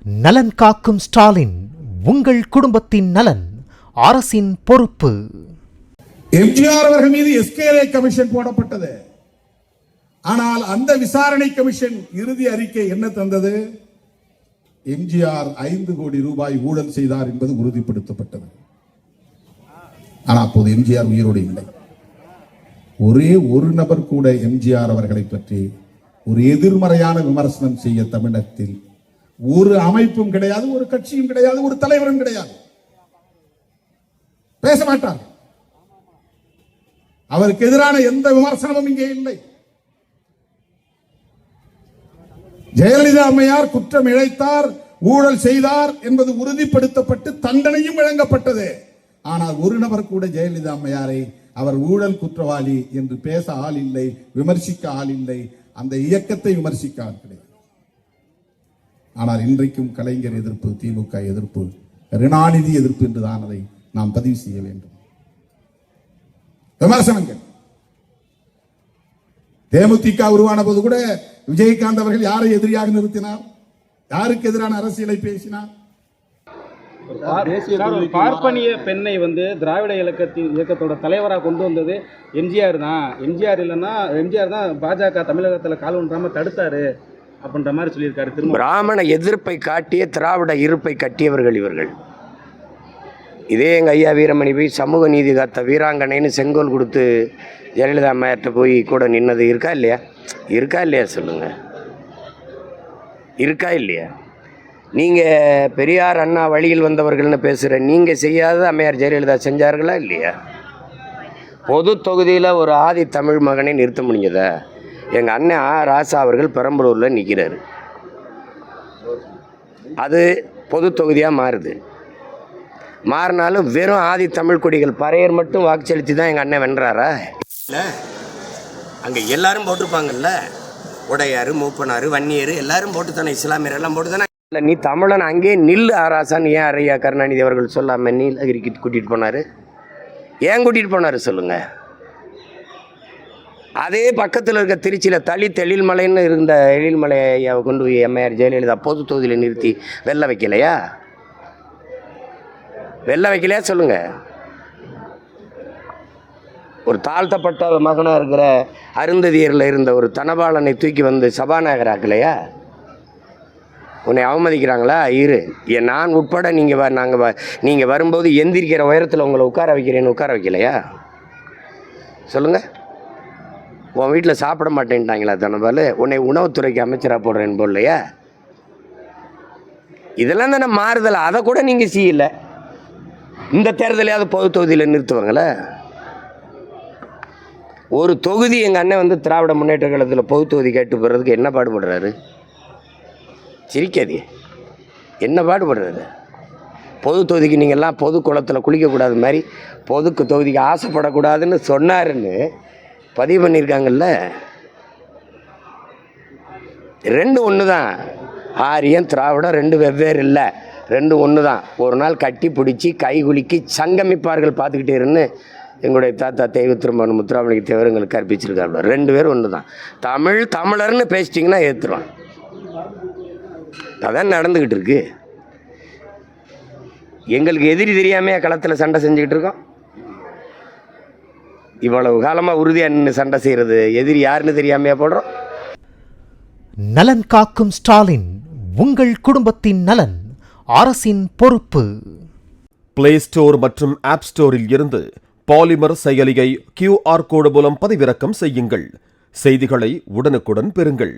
நலன் காக்கும் ஸ்டாலின், உங்கள் குடும்பத்தின் நலன் அரசின் பொறுப்பு. எம்ஜிஆர் அவர்கள் மீது எஸ்கேலே கமிஷன் போடப்பட்டது. ஆனால் அந்த விசாரணை கமிஷன் இறுதி அறிக்கை என்ன தந்தது? எம்ஜிஆர் 5 கோடி ரூபாய் ஊழல் செய்தார் என்பது உறுதிப்படுத்தப்பட்டது. ஆனால் அப்போது எம்ஜிஆர் உயிரோடு இல்லை. ஒரே ஒரு நபர் கூட எம்ஜிஆர் அவர்களை பற்றி ஒரு எதிர்மறையான விமர்சனம் செய்ய தமிழகத்தில் ஒரு அமைப்பும் கிடையாது, ஒரு கட்சியும் கிடையாது, ஒரு தலைவரும் கிடையாது. பேச மாட்டார். அவருக்கு எதிரான எந்த விமர்சனமும் இங்கே இல்லை. ஜெயலலிதா அம்மையார் குற்றம் இழைத்தார், ஊழல் செய்தார் என்பது உறுதிப்படுத்தப்பட்டு தண்டனையும் வழங்கப்பட்டது. ஆனால் ஒரு நபர் கூட ஜெயலலிதா அம்மையாரை அவர் ஊழல் குற்றவாளி என்று பேச ஆள் இல்லை, விமர்சிக்க ஆள் இல்லை, அந்த இயக்கத்தை விமர்சிக்க ஆள் கிடையாது. ஆனால் இன்றைக்கும் கலைஞர் எதிர்ப்பு, திமுக எதிர்ப்பு, கருணாநிதி எதிர்ப்பு என்றுதான் அதை நாம் பதிவு செய்ய வேண்டும். விமர்சனங்கள். தேமுதிக உருவான போது கூட விஜயகாந்த் அவர்கள் யாரை எதிரியாக நிறுத்தினார்? யாருக்கு எதிரான அரசியலை பேசினார்? பார்ப்பனிய பெண்ணை திராவிட இயக்கத்தோட தலைவராக கொண்டு வந்தது எம்ஜிஆர் தான். எம்ஜிஆர் இல்லைன்னா எம்ஜிஆர் தான் பாஜக தமிழகத்தில் கால் ஒன்றாம தடுத்தாரு அப்படின்ற மாதிரி சொல்லியிருக்காரு. பிராமண எதிர்ப்பை காட்டிய திராவிட இருப்பை கட்டியவர்கள் இவர்கள். இதே எங்கள் ஐயா வீரமணி போய் சமூக நீதி காத்த வீராங்கனைன்னு செங்கோல் கொடுத்து ஜெயலலிதா அம்மையார்ட்ட போய் கூட நின்னது இருக்கா இல்லையா? இருக்கா இல்லையா சொல்லுங்கள்? இருக்கா இல்லையா? நீங்கள் பெரியார் அண்ணா வழியில் வந்தவர்கள்னு பேசுகிற நீங்கள் செய்யாத அம்மையார் ஜெயலலிதா செஞ்சார்களா இல்லையா? பொது தொகுதியில் ஒரு ஆதி தமிழ் மகனை நிறுத்த முடிஞ்சதா? எங்கள் அண்ணன் ராசா அவர்கள் பெரம்பலூரில் நிற்கிறாரு. அது பொது தொகுதியாக மாறுது. மாறினாலும் வெறும் ஆதி தமிழ் கொடிகள் பறையர் மட்டும் வாக்கு செலுத்தி தான் எங்கள் அண்ணன் வென்றாரா? இல்லை, அங்கே எல்லாரும் போட்டிருப்பாங்கல்ல, உடையார், மூப்பனார், வன்னியர் எல்லாரும் போட்டு தானே, இஸ்லாமியர் எல்லாம் போட்டு தானே. இல்லை, நீ தமிழன் அங்கேயே நில்லு ஆராசான்னு ஏன் ஐயா கருணாநிதி அவர்கள் சொல்லாமல் நீலகிரிக்கு கூட்டிகிட்டு போனார்? ஏன் கூட்டிகிட்டு போனார் சொல்லுங்கள்? அதே பக்கத்தில் இருக்க திருச்சியில் தலித் எழில்மலைன்னு இருந்த எழில்மலை ஐயாவை கொண்டு போய் எம்ஐஆர் ஜெயலலிதா பொது தொகுதியில் நிறுத்தி வெல்ல வைக்கலையா? வெல்ல வைக்கலையா சொல்லுங்கள்? ஒரு தாழ்த்தப்பட்ட மகனாக இருக்கிற அருந்ததியரில் இருந்த ஒரு தனபாலனை தூக்கி வந்து சபாநாயகர் ஆக்கலையா? உன்னை அவமதிக்கிறாங்களா? நான் உட்பட நீங்கள் வரும்போது எந்திரிக்கிற உயரத்தில் உங்களை உட்கார வைக்கிறேன்னு உட்கார வைக்கலையா? சொல்லுங்கள். உன் வீட்டில் சாப்பிட மாட்டேன்ட்டாங்களா தனபால்? உன்னை உணவுத்துறைக்கு அமைச்சராக போடுறேன்னு போடலையா? இதெல்லாம் தானே மாறுதல். அதை கூட நீங்கள் செய்யலை. இந்த தேர்தலையாவது பொது தொகுதியில் நிறுத்துவாங்களே. ஒரு தொகுதி எங்கள் அண்ணன் திராவிட முன்னேற்ற கழகத்தில் பொது தொகுதி கேட்டு போகிறதுக்கு என்ன பாடுபடுறாரு? சிரிக்காதே. என்ன பாடுபடுறாரு? பொது தொகுதிக்கு நீங்கள்லாம் பொது குளத்தில் குளிக்கக்கூடாது மாதிரி பொதுக்கு தொகுதிக்கு ஆசைப்படக்கூடாதுன்னு சொன்னாருன்னு பதிவு பண்ணியிருக்காங்கல்ல. 2 ஒன்று தான். ஆரியம் திராவிடம் 2 வெவ்வேறு இல்லை, 2 ஒன்று தான். ஒரு நாள் கட்டி பிடிச்சி கை குலுக்கி சங்கமிப்பார்கள் பார்த்துக்கிட்டே இருந்து எங்களுடைய தாத்தா தெய்வ திருமணம் முத்துராமலிங்க தேவர் எங்களுக்கு கற்பிச்சிருக்காங்க. 2 பேரும் ஒன்று தான். தமிழர்னு பேசிட்டிங்கன்னா ஏற்றுருவான். அதான் நடந்துக்கிட்டு இருக்கு. எங்களுக்கு எதிரி தெரியாமையா களத்தில் சண்டை செஞ்சுக்கிட்டு இருக்கோம்? இவ்வளவு காலமாக உறுதியாக நின்று சண்டை செய்கிறது எதிரி யாருன்னு தெரியாமையா போடுறோம்? நலன் காக்கும் ஸ்டாலின், உங்கள் குடும்பத்தின் நலன் அரசின் பொறுப்பு. பிளே ஸ்டோர் மற்றும் ஆப் ஸ்டோரில் இருந்து பாலிமர் செயலியை QR கோடு மூலம் பதிவிறக்கம் செய்யுங்கள். செய்திகளை உடனுக்குடன் பெறுங்கள்.